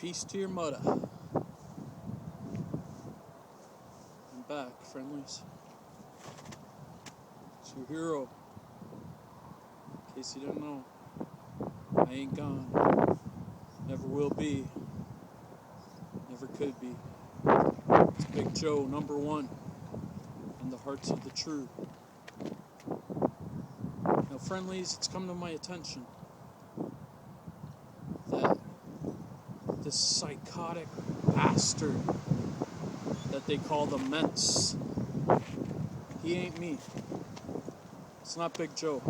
Peace to your mother. I'm back, friendlies. It's your hero. In case you didn't know, I ain't gone. Never will be. Never could be. It's Big Joe, #1 in the hearts of the true. Now, friendlies, it's come to my attention that this psychotic bastard that they call the Mentz, he ain't me. It's not Big Joe.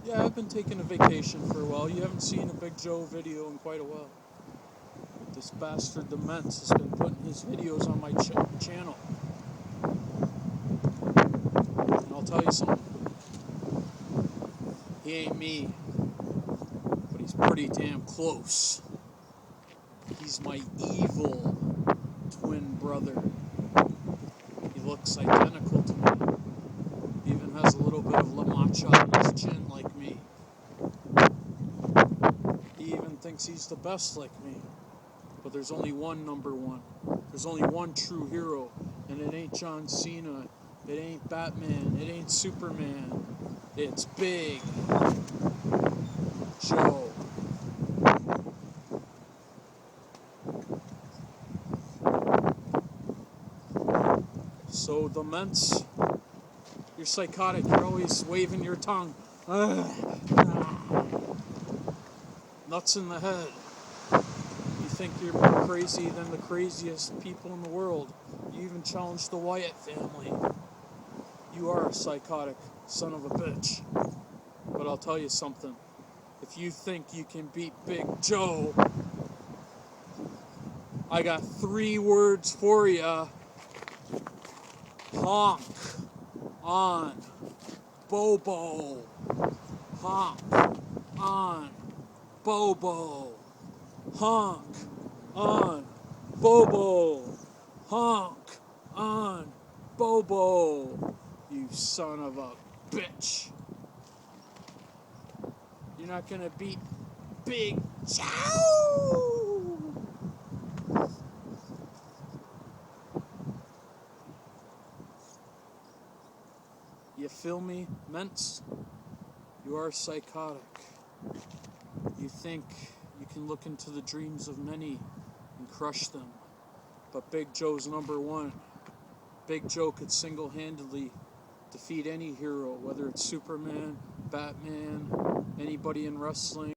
Yeah, I've been taking a vacation for a while. You haven't seen a Big Joe video in quite a while. This bastard, the Mentz, has been putting his videos on my channel. And I'll tell you something. He ain't me, but he's pretty damn close. He's my evil twin brother. He looks identical to me. He even has a little bit of La Mancha on his chin like me. He even thinks he's the best like me. But there's only one #1. There's only one true hero. And it ain't John Cena. It ain't Batman. It ain't Superman. It's Big Joe. So the Mentz, you're psychotic. You're always waving your tongue. Nuts in the head. You think you're more crazy than the craziest people in the world. You even challenged the Wyatt family. You are a psychotic son of a bitch. But I'll tell you something. If you think you can beat Big Joe, I got 3 words for ya. Honk on Bo Bo. Honk on Bo Bo. Honk on Bo Bo. Honk on Bo Bo. You son of a bitch. You're not gonna beat Big Joe. You feel me, Mentz? You are psychotic. You think you can look into the dreams of many and crush them. But Big Joe's #1. Big Joe could single-handedly defeat any hero, whether it's Superman, Batman, anybody in wrestling.